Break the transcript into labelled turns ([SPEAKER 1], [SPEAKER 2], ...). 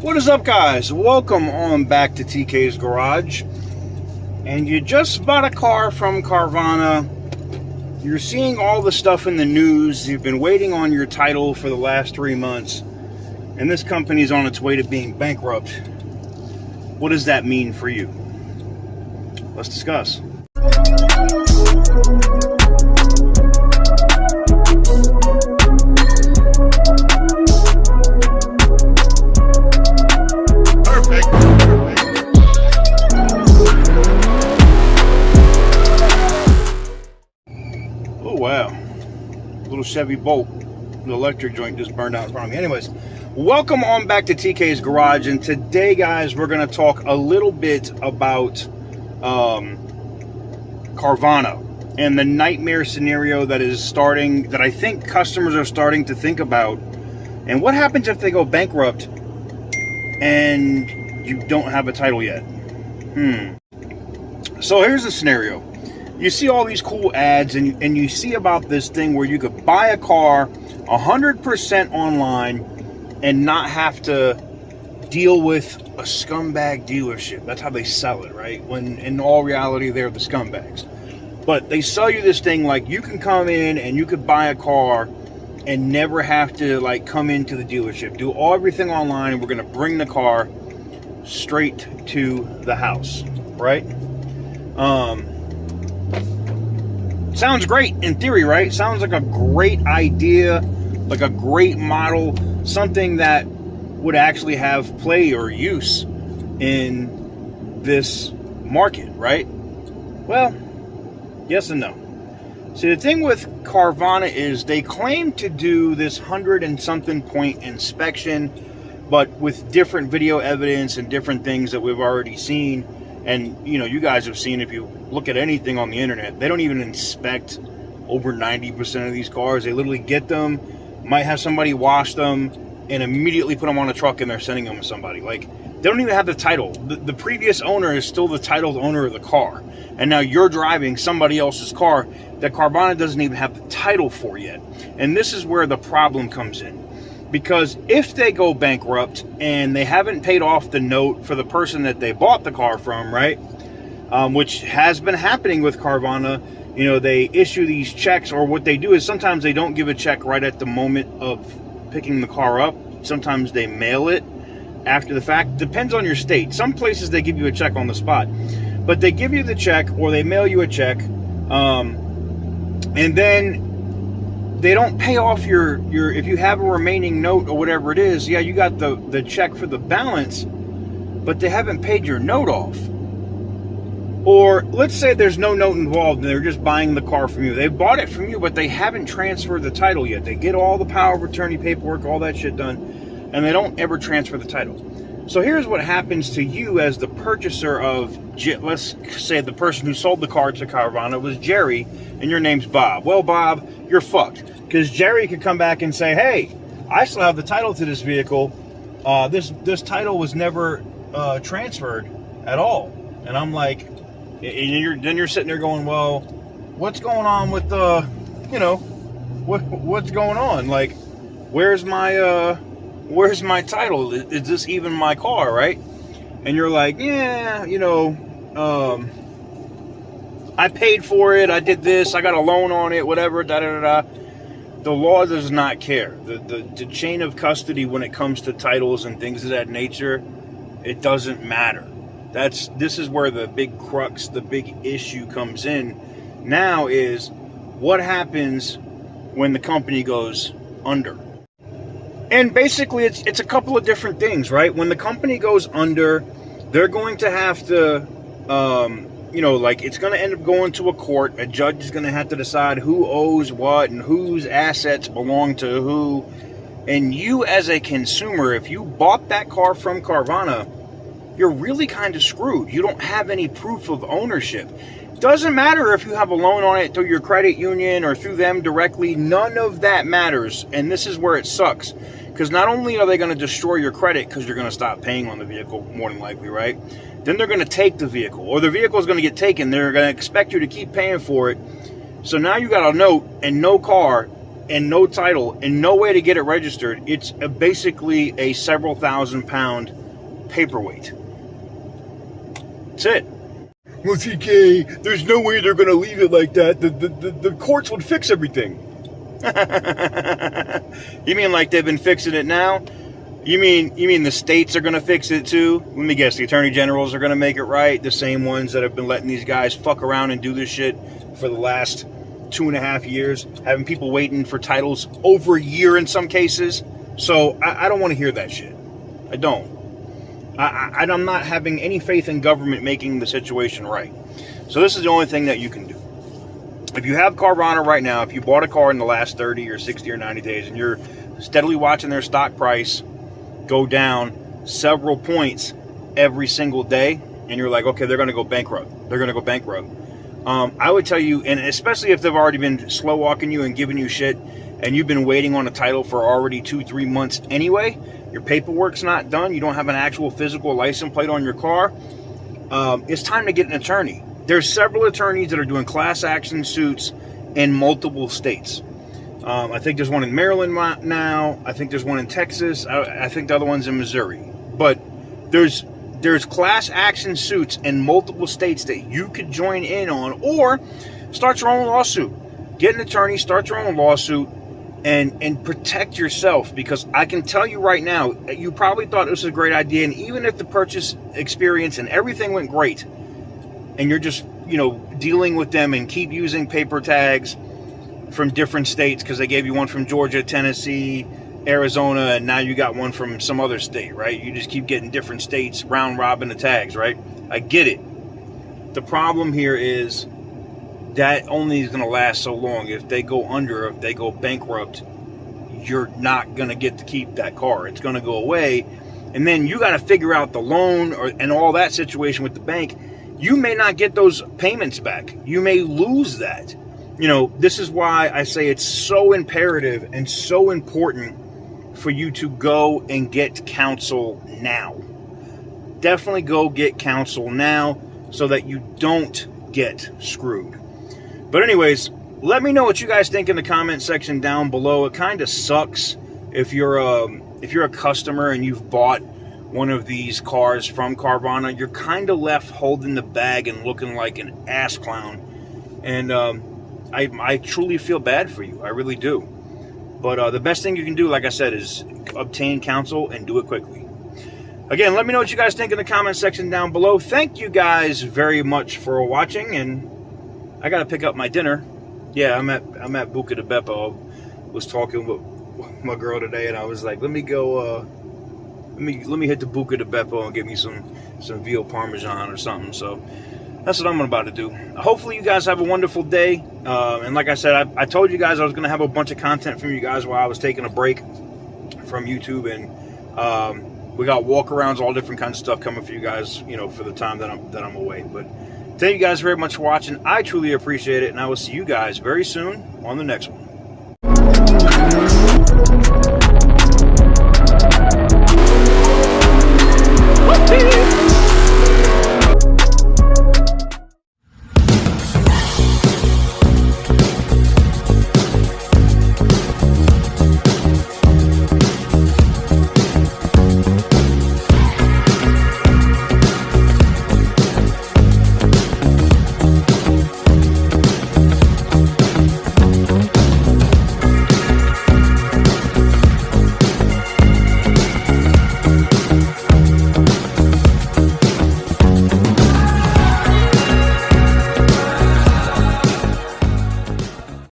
[SPEAKER 1] What is up, guys? Welcome on back to TK's Garage. And you just bought a car from Carvana. You're seeing all the stuff in the news. You've been waiting on your title for the last 3 months. And this company is on its way to being bankrupt. What does that mean for you? Let's discuss. Oh wow, little Chevy Bolt, the electric joint just burned out in front of me. Anyways, welcome on back to TK's Garage, and today, guys, we're going to talk a little bit about Carvana and the nightmare scenario that is starting, that I think customers are starting to think about, and what happens if they go bankrupt and you don't have a title yet. So here's the scenario. You see all these cool ads, and you see about this thing where you could buy a car 100% online and not have to deal with a scumbag dealership. That's how they sell it, right? When in all reality, they're the scumbags. But they sell you this thing like you can come in and you could buy a car and never have to like come into the dealership. Do everything online, and we're going to bring the car straight to the house, right? Sounds great in theory, right? Sounds like a great idea, like a great model, something that would actually have play or use in this market, right? Well, yes and no. See, the thing with Carvana is they claim to do this 100 and something point inspection, but with different video evidence and different things that we've already seen. And, you know, you guys have seen, if you look at anything on the internet, they don't even inspect over 90% of these cars. They literally get them, might have somebody wash them, and immediately put them on a truck, and they're sending them to somebody. Like, they don't even have the title. The previous owner is still the titled owner of the car. And now you're driving somebody else's car that Carvana doesn't even have the title for yet. And this is where the problem comes in. Because if they go bankrupt and they haven't paid off the note for the person that they bought the car from, right? Which has been happening with Carvana. You know, they issue these checks, or what they do is sometimes they don't give a check right at the moment of picking the car up. Sometimes they mail it after the fact. Depends on your state. Some places they give you a check on the spot. But they give you the check, or they mail you a check, and then they don't pay off your if you have a remaining note or whatever it is. Yeah, you got the check for the balance, but they haven't paid your note off. Or let's say there's no note involved and they're just buying the car from you. They bought it from you, but they haven't transferred the title yet. They get all the power of attorney paperwork, all that shit done, and they don't ever transfer the title. So here's what happens to you as the purchaser of, let's say the person who sold the car to Carvana was Jerry, and your name's Bob. Well, Bob, you're fucked. Because Jerry could come back and say, hey, I still have the title to this vehicle. This title was never transferred at all. And I'm like, and then you're sitting there going, well, what's going on with what's going on? Like, where's my title? Is this even my car, right? And you're like, yeah, I paid for it, I did this, I got a loan on it, whatever, da-da-da-da. The law does not care. The chain of custody when it comes to titles and things of that nature, it doesn't matter. This is where the big crux, the big issue comes in now, is what happens when the company goes under. And basically, it's a couple of different things, right? When the company goes under, they're going to have to, it's going to end up going to a court. A judge is going to have to decide who owes what and whose assets belong to who. And you, as a consumer, if you bought that car from Carvana, you're really kind of screwed. You don't have any proof of ownership. Doesn't matter if you have a loan on it through your credit union or through them directly. None of that matters. And this is where it sucks. Because not only are they going to destroy your credit because you're going to stop paying on the vehicle, more than likely, right? Then they're going to take the vehicle. Or the vehicle is going to get taken. They're going to expect you to keep paying for it. So now you got a note and no car. and no title and no way to get it registered, it's basically a several £1,000 paperweight. That's it. Well, TK, there's no way they're going to leave it like that. The courts would fix everything. You mean like they've been fixing it now? You mean the states are going to fix it too? Let me guess, the attorney generals are going to make it right? The same ones that have been letting these guys fuck around and do this shit for the last 2.5 years, having people waiting for titles over a year in some cases. So I don't want to hear that shit. I don't. I'm not having any faith in government making the situation right. So this is the only thing that you can do. If you have Carvana right now, if you bought a car in the last 30 or 60 or 90 days and you're steadily watching their stock price go down several points every single day, and you're like, okay, they're going to go bankrupt. They're going to go bankrupt. I would tell you, and especially if they've already been slow walking you and giving you shit, and you've been waiting on a title for already 2-3 months anyway, your paperwork's not done, you don't have an actual physical license plate on your car, it's time to get an attorney. There's several attorneys that are doing class action suits in multiple states. I think there's one in Maryland now. I think there's one in Texas. I think the other one's in Missouri. But there's class action suits in multiple states that you could join in on, or start your own lawsuit. Get an attorney, start your own lawsuit, and protect yourself. Because I can tell you right now, you probably thought this was a great idea, and even if the purchase experience and everything went great, and you're just, dealing with them and keep using paper tags from different states because they gave you one from Georgia, Tennessee, Arizona, and now you got one from some other state, right? You just keep getting different states round robin the tags, right? I get it. The problem here is that only is going to last so long. If they go under, if they go bankrupt, you're not going to get to keep that car. It's going to go away. And then you got to figure out the loan and all that situation with the bank. You may not get those payments back. You may lose that. This is why I say it's so imperative and so important for you to go and get counsel now. Definitely go get counsel now so that you don't get screwed. But anyways, let me know what you guys think in the comment section down below. It kind of sucks if you're a customer and you've bought one of these cars from Carvana. You're kind of left holding the bag and looking like an ass clown. And I truly feel bad for you. I really do. But the best thing you can do, like I said, is obtain counsel and do it quickly. Again, let me know what you guys think in the comment section down below. Thank you guys very much for watching, and I got to pick up my dinner. Yeah, I'm at Buca di Beppo. I was talking with my girl today, and I was like, let me go, let me hit the Buca di Beppo and get me some veal parmesan or something. So that's what I'm about to do. Hopefully you guys have a wonderful day. And like I said, I told you guys I was going to have a bunch of content from you guys while I was taking a break from YouTube. And we got walkarounds, all different kinds of stuff coming for you guys, for the time that I'm away. But thank you guys very much for watching. I truly appreciate it. And I will see you guys very soon on the next one.